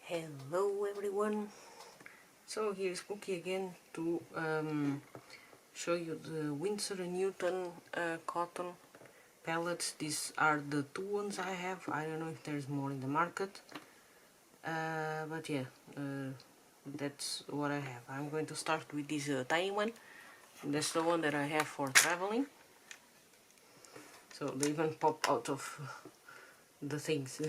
Hello everyone, so here's Cookie again to show you the Winsor and Newton cotton palettes. These are the two ones I have. I don't know if there's more in the market, but yeah, that's what I have. I'm going to start with this tiny one. That's the one that I have for traveling, so they even pop out of the things.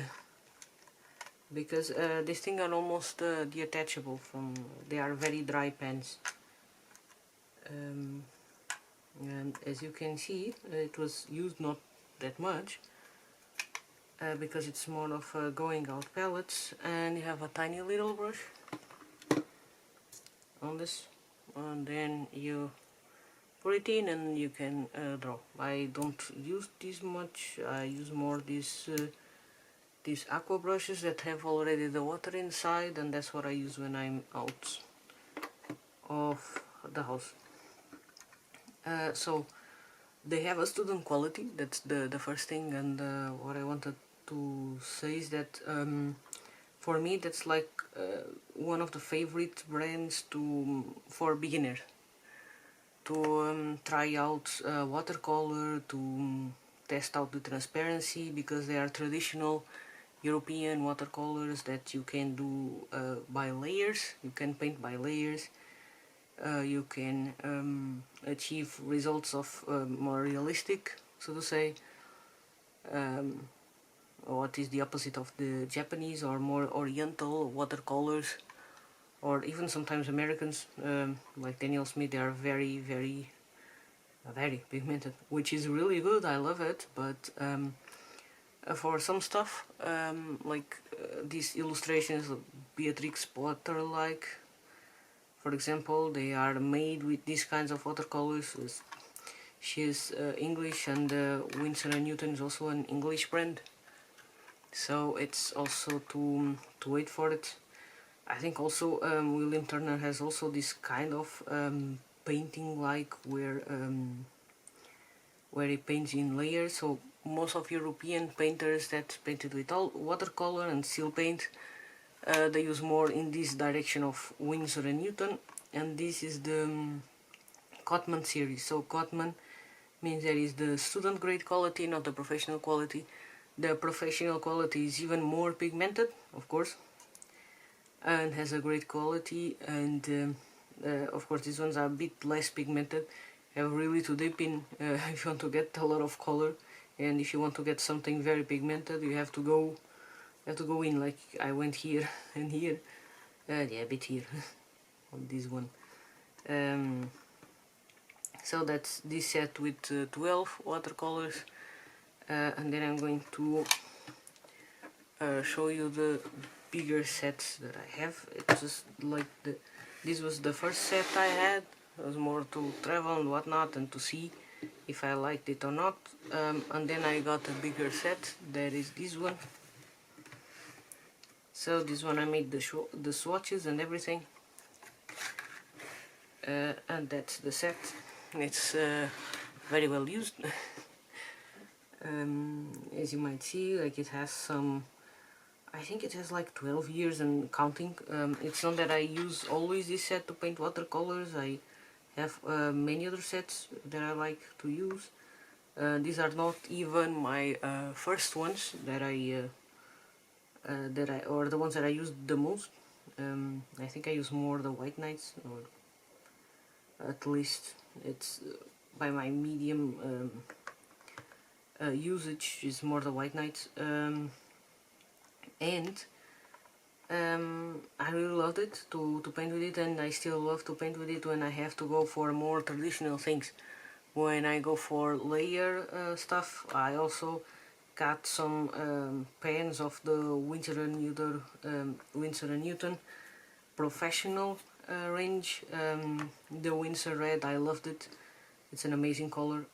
Because this thing are almost detachable from, they are very dry pens, and as you can see it was used not that much because it's more of going out palettes, and you have a tiny little brush on this, and then you put it in and you can draw. I don't use this much, I use more these aqua brushes that have already the water inside, and that's what I use when I'm out of the house. So they have a student quality, that's the first thing, and what I wanted to say is that for me that's like one of the favorite brands for beginners to try out watercolor, to test out the transparency, because they are traditional European watercolors that you can do by layers. You can paint by layers. You can achieve results of more realistic, so to say, what is the opposite of the Japanese or more oriental watercolors, or even sometimes Americans, like Daniel Smith. They are very pigmented, which is really good. I love it, but for some stuff, these illustrations of Beatrix Potter, like for example, they are made with these kinds of watercolors. She is English, and Winsor and Newton is also an English brand, so it's also to wait for it. I think also William Turner has also this kind of painting, like where he paints in layers. So most of European painters that painted with all watercolor and seal paint, they use more in this direction of Winsor and Newton, and this is the Cotman series. So Cotman means there is the student grade quality, not the professional quality. The professional quality is even more pigmented, of course, and has a great quality, and of course these ones are a bit less pigmented. You have really to dip in if you want to get a lot of color, and if you want to get something very pigmented, you have to go in, like I went here and here, yeah, a bit here on this one. So that's this set with 12 watercolors, and then I'm going to show you the bigger sets that I have. It's just like this was the first set I had. It was more to travel and whatnot, and to see if I liked it or not. And then I got a bigger set. That is this one. So this one I made the swatches and everything, and that's the set. It's very well used. As you might see, like, it has some, I think it has like 12 years and counting. It's not that I use always this set to paint watercolors. I have many other sets that I like to use. These are not even my first ones that or the ones that I used the most. I think I use more the White Knights, or at least it's by my medium usage is more the White Knights. And I really loved it to paint with it, and I still love to paint with it when I have to go for more traditional things. When I go for layer stuff, I also got some pens of the Winsor and Newton professional range. The Winsor Red, I loved it. It's an amazing color.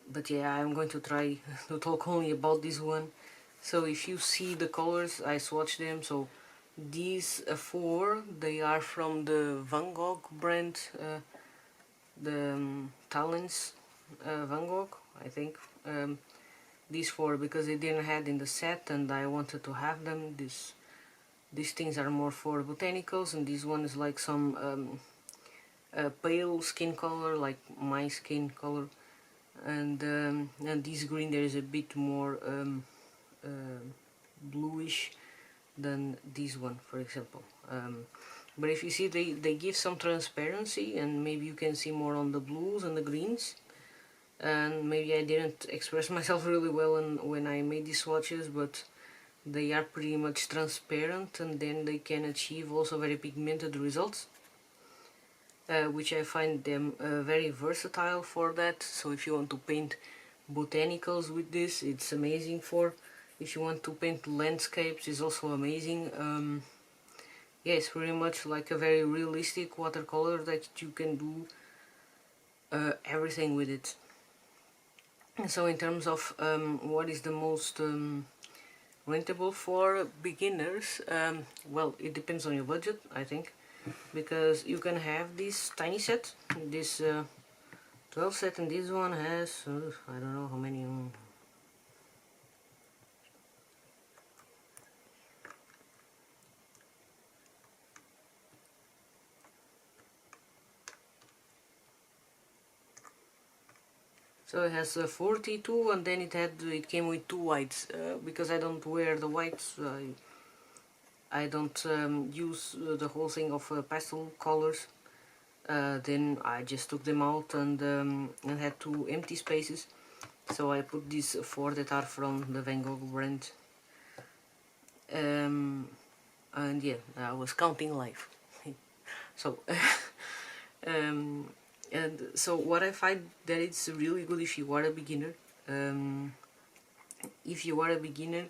But yeah, I'm going to try to talk only about this one. So if you see the colors, I swatched them. So these four, they are from the Van Gogh brand, the Talents Van Gogh, I think. these four because they didn't have in the set and I wanted to have them. These things are more for botanicals, and this one is like some pale skin color, like my skin color, and this green there is a bit more bluish than this one, for example. But if you see, they give some transparency, and maybe you can see more on the blues and the greens. And maybe I didn't express myself really well when I made these swatches, but they are pretty much transparent, and then they can achieve also very pigmented results, which I find them very versatile for that. So if you want to paint botanicals with this, it's amazing for. If you want to paint landscapes, it's also amazing. Yeah, it's pretty much like a very realistic watercolor that you can do everything with it. And so in terms of what is the most rentable for beginners, well, it depends on your budget, I think, because you can have this tiny set, this 12 set, and this one has I don't know how many. So it has 42, and then it came with 2 whites. Because I don't wear the whites, I don't use the whole thing of pastel colors. Then I just took them out and had 2 empty spaces. So I put these 4 that are from the Van Gogh brand. And yeah, I was counting live. So and so what I find that it's really good if you are a beginner. If you are a beginner,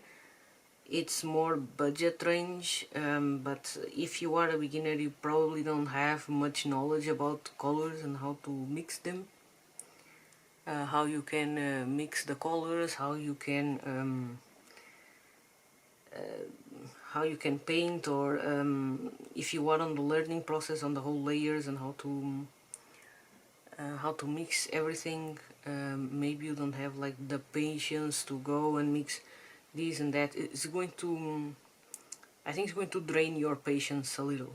it's more budget range, but if you are a beginner, you probably don't have much knowledge about colors and how to mix them, how you can mix the colors, how you can paint, or if you are on the learning process on the whole layers and how to mix everything. Maybe you don't have like the patience to go and mix this and that. It's going to, I think it's going to drain your patience a little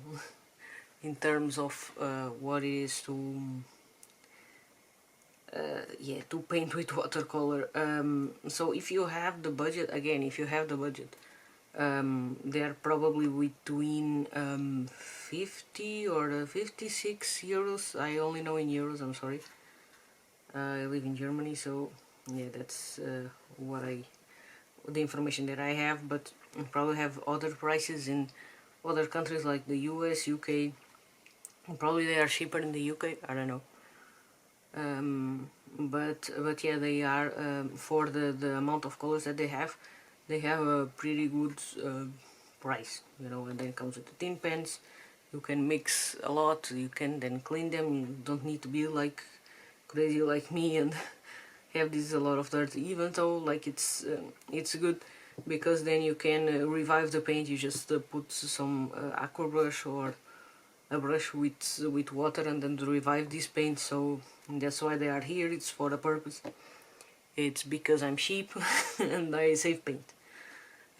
in terms of what it is to yeah, to paint with watercolor. So if you have the budget, again, if you have the budget, they are probably between 50 or 56 euros. I only know in euros, I'm sorry. I live in Germany, so yeah, that's the information that I have, but I probably have other prices in other countries like the US, UK. Probably they are cheaper in the UK, I don't know. But yeah, they are for the amount of colors that they have a pretty good price, you know. And then it comes with the tin pens. You can mix a lot, you can then clean them. You don't need to be like crazy like me and have this a lot of dirt, even though like it's good, because then you can revive the paint. You just put some aqua brush or a brush with water and then revive this paint. So that's why they are here. It's for a purpose. It's because I'm cheap and I save paint.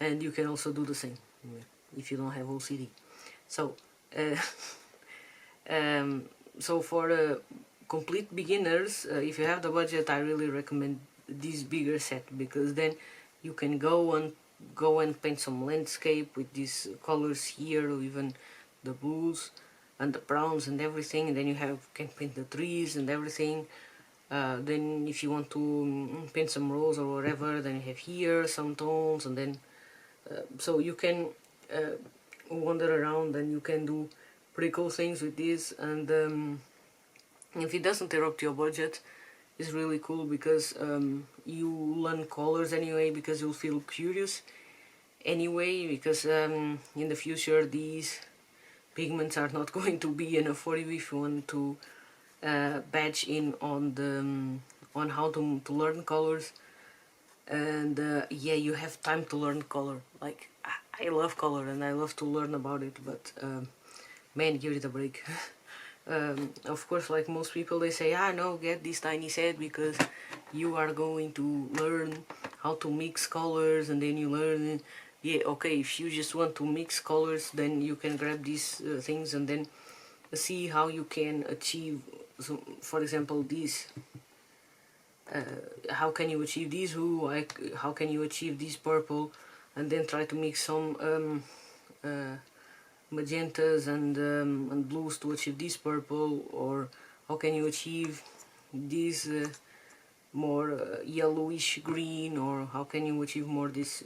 And you can also do the same if you don't have OCD. So so for complete beginners, if you have the budget, I really recommend this bigger set, because then you can go and paint some landscape with these colors here, or even the blues and the browns and everything, and then you can paint the trees and everything. Then if you want to paint some rose or whatever, then you have here some tones, and then so you can wander around and you can do pretty cool things with this. And if it doesn't interrupt your budget, it's really cool, because you learn colors anyway, because you'll feel curious anyway, because in the future these pigments are not going to be enough for you if you want to badge in on how to learn colors. And yeah, you have time to learn color. Like, I love color and I love to learn about it, but man, give it a break. Of course, like most people, they say, no, get this tiny set because you are going to learn how to mix colors, and then you learn, yeah, okay, if you just want to mix colors, then you can grab these things and then see how you can achieve, so, for example, these. How can you achieve these blue, how can you achieve this purple, and then try to mix some magentas and blues to achieve this purple, or how can you achieve this more yellowish green, or how can you achieve more this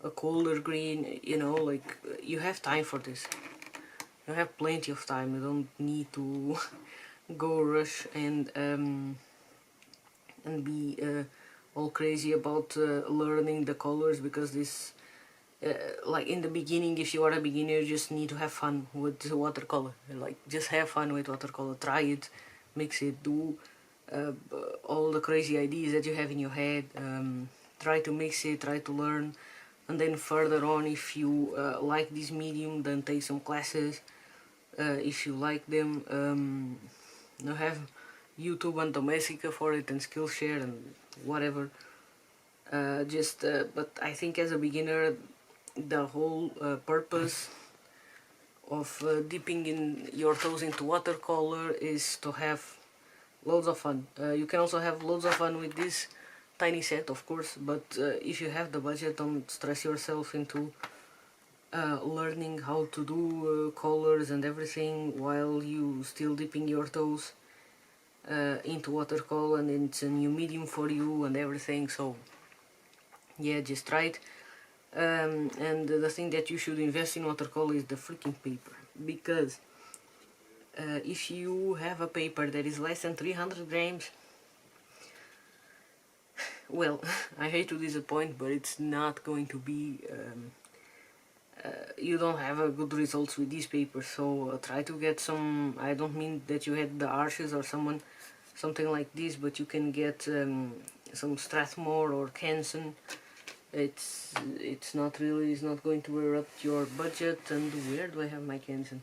a colder green, you know, like you have time for this. You have plenty of time, you don't need to go rush and be all crazy about learning the colors, because this like in the beginning, if you are a beginner, you just need to have fun with watercolor. Like, just have fun with watercolor, try it, mix it, do all the crazy ideas that you have in your head, try to mix it, try to learn, and then further on, if you like this medium, then take some classes. If you like them, you have YouTube and Domestika for it, and Skillshare and whatever. But I think as a beginner, the whole purpose of dipping in your toes into watercolor is to have loads of fun. You can also have loads of fun with this tiny set, of course, but if you have the budget, don't stress yourself into learning how to do colors and everything while you still dipping your toes into watercolor, and it's a new medium for you and everything. So yeah, just try it. And the thing that you should invest in watercolor is the freaking paper, because if you have a paper that is less than 300 grams, well, I hate to disappoint, but it's not going to be you don't have a good results with these papers. So try to get some, I don't mean that you had the Arches or something like this, but you can get some Strathmore or Canson. It's not going to erupt your budget. And where do I have my Canson?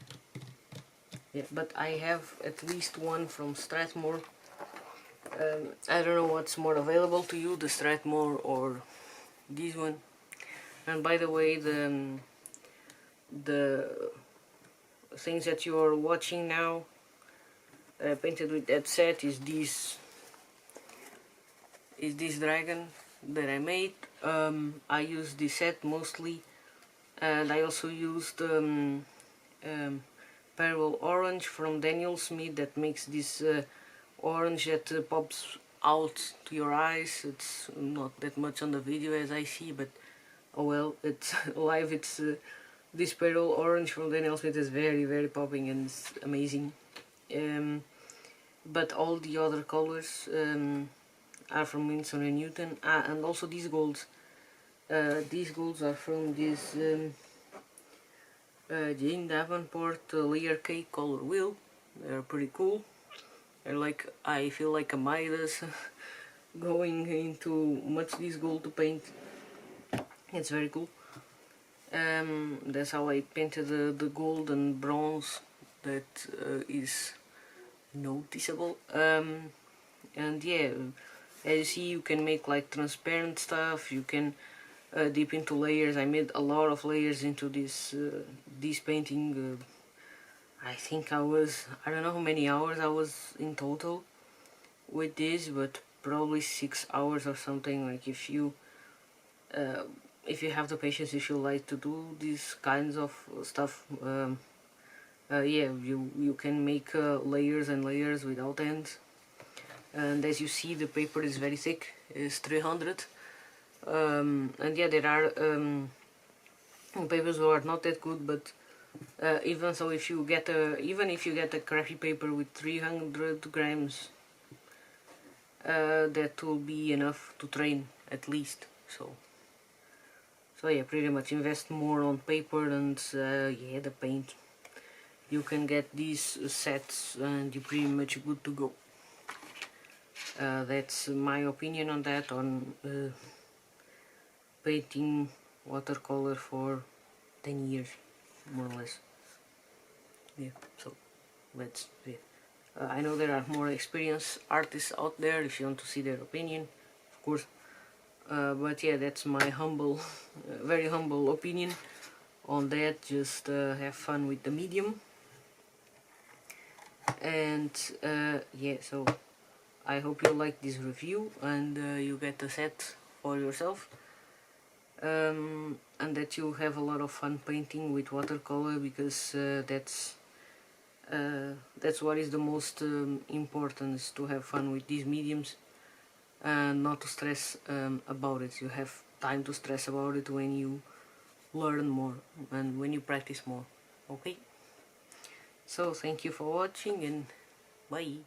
Yeah, but I have at least one from Strathmore. I don't know what's more available to you, the Strathmore or this one. And by the way, the things that you are watching now painted with that set is this dragon that I made. I use this set mostly, and I also used Pearl Orange from Daniel Smith that makes this orange that pops out to your eyes. It's not that much on the video as I see, but oh well, it's live. It's this Pearl Orange from Daniel Smith is very popping and it's amazing. But all the other colors are from Winsor and Newton. And also these golds. These golds are from this Jane Davenport layer cake color wheel. They're pretty cool. They're like, I feel like a Midas going into much this gold to paint. It's very cool. That's how I painted the gold and bronze that is noticeable. And yeah, as you see, you can make like transparent stuff. You can dip into layers. I made a lot of layers into this painting. I think I don't know how many hours I was in total with this, but probably 6 hours or something. Like, if you have the patience, if you like to do these kinds of stuff, yeah, you can make layers and layers without ends. And as you see, the paper is very thick. It's 300. And yeah, there are papers that are not that good, but even so, if you get a crappy paper with 300 grams, that will be enough to train at least. So yeah, pretty much invest more on paper and yeah, the paint. You can get these sets and you're pretty much good to go. That's my opinion on that, on painting watercolor for 10 years, more or less. Yeah, so that's it. I know there are more experienced artists out there if you want to see their opinion, of course. but yeah, that's my humble very humble opinion on that. Just have fun with the medium. And yeah, so I hope you like this review and you get a set for yourself, and that you have a lot of fun painting with watercolor, because that's what is the most important, is to have fun with these mediums and not to stress about it. You have time to stress about it when you learn more and when you practice more. Okay, so thank you for watching, and bye.